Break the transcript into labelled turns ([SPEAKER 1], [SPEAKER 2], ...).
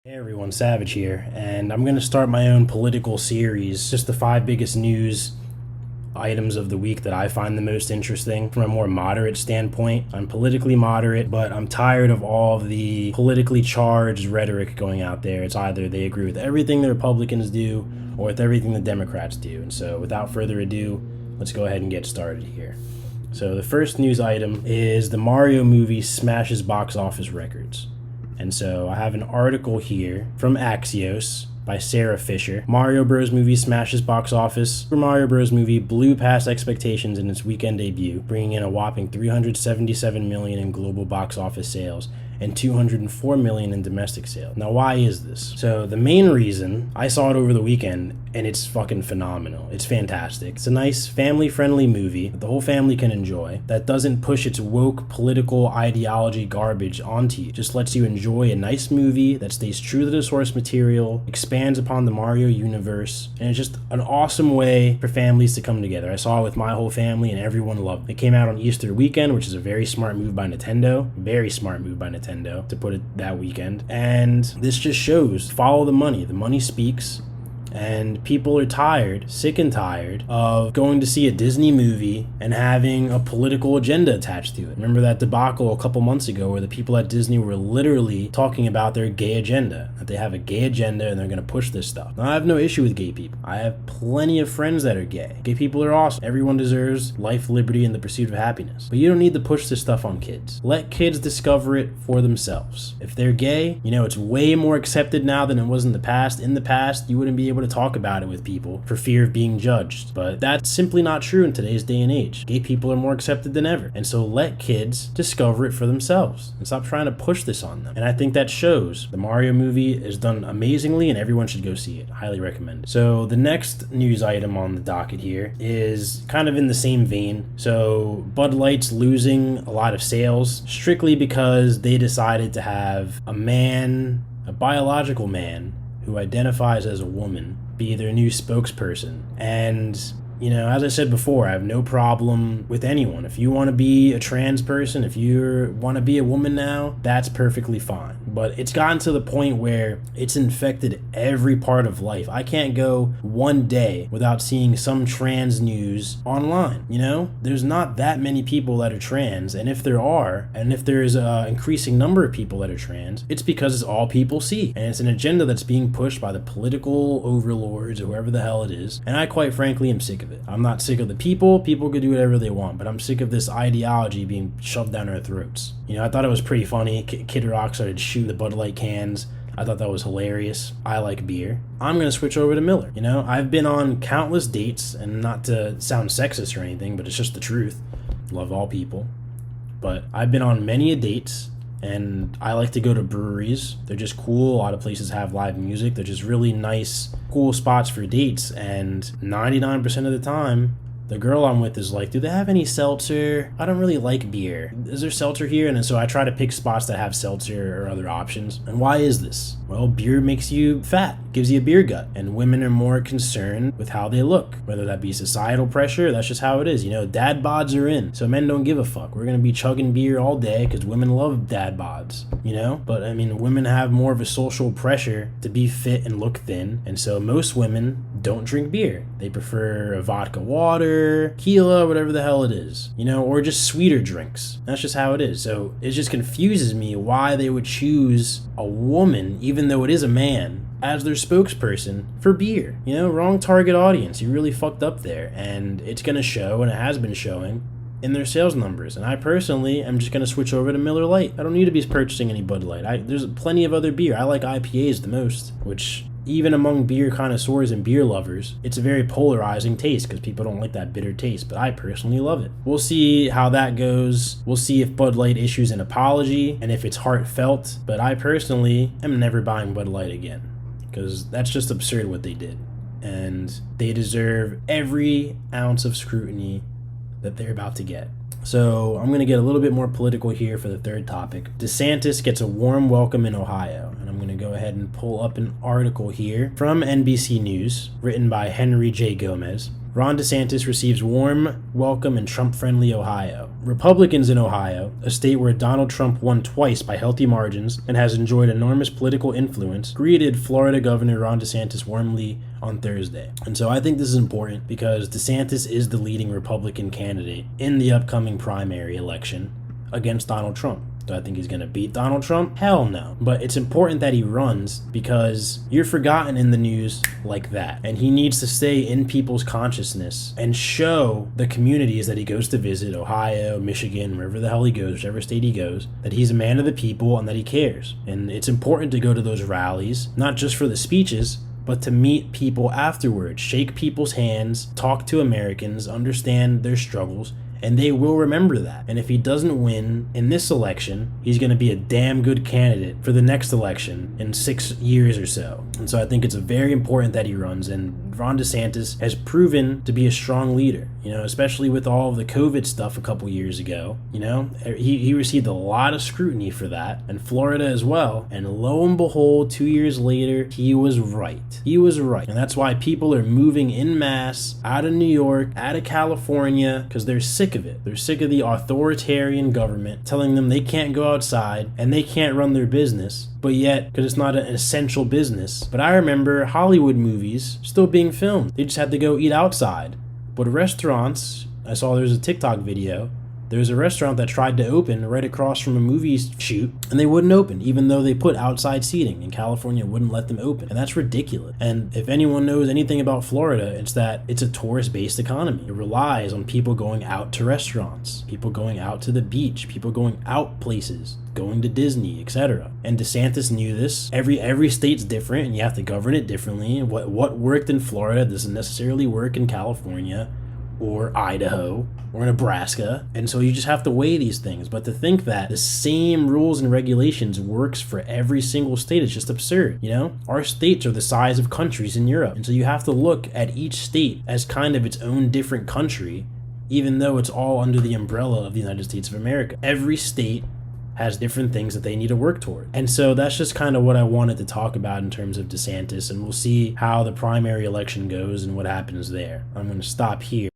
[SPEAKER 1] Hey everyone, Savage here, and I'm going to start my own political series, just the 5 biggest news items of the week that I find the most interesting from a more moderate standpoint. I'm politically moderate, but I'm tired of all of the politically charged rhetoric going out there. It's either they agree with everything the Republicans do or with everything the Democrats do. And so without further ado, let's go ahead and get started here. So the first news item is the Mario movie smashes box office records. And so I have an article here from Axios by Sarah Fisher. Mario Bros. Movie smashes box office. For Mario Bros. Movie blew past expectations in its weekend debut, bringing in a whopping $377 million in global box office sales and $204 million in domestic sales. Now, why is this? So the main reason, I saw it over the weekend, and it's fucking phenomenal. It's fantastic. It's a nice family-friendly movie that the whole family can enjoy, that doesn't push its woke political ideology garbage onto you. Just lets you enjoy a nice movie that stays true to the source material, expands upon the Mario universe, and it's just an awesome way for families to come together. I saw it with my whole family, and everyone loved it. It came out on Easter weekend, which is a very smart move by Nintendo. Very smart move by Nintendo to put it that weekend. And this just shows, follow the money. The money speaks. And people are tired, sick and tired, of going to see a Disney movie and having a political agenda attached to it. Remember that debacle a couple months ago where the people at Disney were literally talking about their gay agenda, that they have a gay agenda and they're going to push this stuff. Now, I have no issue with gay people. I have plenty of friends that are gay. Gay people are awesome. Everyone deserves life, liberty, and the pursuit of happiness. But you don't need to push this stuff on kids. Let kids discover it for themselves. If they're gay, it's way more accepted now than it was in the past. In the past, you wouldn't be able to talk about it with people for fear of being judged, but that's simply not true in today's day and age. Gay people are more accepted than ever, and so let kids discover it for themselves and stop trying to push this on them. And I think that shows. The Mario movie is done amazingly, and everyone should go see it. Highly recommend it. So the next news item on the docket here is kind of in the same vein. So Bud Light's losing a lot of sales strictly because they decided to have a biological man who identifies as a woman, be their new spokesperson. And as I said before, I have no problem with anyone. If you want to be a trans person, if you want to be a woman now, that's perfectly fine. But it's gotten to the point where it's infected every part of life. I can't go one day without seeing some trans news online. There's not that many people that are trans, and if there are, and if there's an increasing number of people that are trans, it's because it's all people see, and it's an agenda that's being pushed by the political overlords or whoever the hell it is, and I quite frankly am sick of it. I'm not sick of the people can do whatever they want, but I'm sick of this ideology being shoved down our throats. I thought it was pretty funny. Kid Rock started shooting the Bud Light cans. I thought that was hilarious. I like beer. I'm going to switch over to Miller. I've been on countless dates, and not to sound sexist or anything, but it's just the truth. Love all people. But I've been on many dates, and I like to go to breweries. They're just cool. A lot of places have live music. They're just really nice, cool spots for dates. And 99% of the time, the girl I'm with is like, do they have any seltzer? I don't really like beer. Is there seltzer here? And so I try to pick spots that have seltzer or other options. And why is this? Well, beer makes you fat, gives you a beer gut, and women are more concerned with how they look, whether that be societal pressure. That's just how it is. Dad bods are in, so men don't give a fuck. We're gonna be chugging beer all day because women love dad bods, But women have more of a social pressure to be fit and look thin, and so most women don't drink beer. They prefer a vodka water, tequila, whatever the hell it is, or just sweeter drinks. That's just how it is. So it just confuses me why they would choose a woman, even though it is a man, as their spokesperson for beer. Wrong target audience. You really fucked up there, and it's gonna show, and it has been showing in their sales numbers. And I personally am just gonna switch over to Miller Lite. I don't need to be purchasing any Bud Light. There's plenty of other beer. I like IPAs the most, which even among beer connoisseurs and beer lovers, it's a very polarizing taste because people don't like that bitter taste, but I personally love it. We'll see how that goes. We'll see if Bud Light issues an apology and if it's heartfelt, but I personally am never buying Bud Light again because that's just absurd what they did, and they deserve every ounce of scrutiny that they're about to get. So I'm going to get a little bit more political here for the third topic. DeSantis gets a warm welcome in Ohio. And I'm going to go ahead and pull up an article here from NBC News written by Henry J. Gomez. Ron DeSantis receives warm welcome in Trump-friendly Ohio. Republicans in Ohio, a state where Donald Trump won twice by healthy margins and has enjoyed enormous political influence, greeted Florida Governor Ron DeSantis warmly on Thursday. And so I think this is important because DeSantis is the leading Republican candidate in the upcoming primary election against Donald Trump. Do I think he's going to beat Donald Trump? Hell no. But it's important that he runs because you're forgotten in the news like that. And he needs to stay in people's consciousness and show the communities that he goes to visit, Ohio, Michigan, wherever the hell he goes, whichever state he goes, that he's a man of the people and that he cares. And it's important to go to those rallies, not just for the speeches, but to meet people afterwards, shake people's hands, talk to Americans, understand their struggles, and they will remember that. And if he doesn't win in this election, he's going to be a damn good candidate for the next election in 6 years or so. And so I think it's very important that he runs. And Ron DeSantis has proven to be a strong leader, especially with all of the COVID stuff a couple years ago. He received a lot of scrutiny for that, and Florida as well. And lo and behold, 2 years later, he was right. He was right. And that's why people are moving en masse out of New York, out of California, because they're sick of it. They're sick of the authoritarian government telling them they can't go outside and they can't run their business, but yet, because it's not an essential business. But I remember Hollywood movies still being filmed. They just had to go eat outside. But restaurants, I saw there's a TikTok video, there's a restaurant that tried to open right across from a movie shoot, and they wouldn't open, even though they put outside seating, and California wouldn't let them open. And that's ridiculous. And if anyone knows anything about Florida, it's that it's a tourist-based economy. It relies on people going out to restaurants, people going out to the beach, people going out places, going to Disney, etc. And DeSantis knew this. Every state's different, and you have to govern it differently. What worked in Florida doesn't necessarily work in California or Idaho or Nebraska. And so you just have to weigh these things. But to think that the same rules and regulations works for every single state is just absurd. Our states are the size of countries in Europe. And so you have to look at each state as kind of its own different country, even though it's all under the umbrella of the United States of America. Every state has different things that they need to work toward. And so that's just kind of what I wanted to talk about in terms of DeSantis, and we'll see how the primary election goes and what happens there. I'm going to stop here.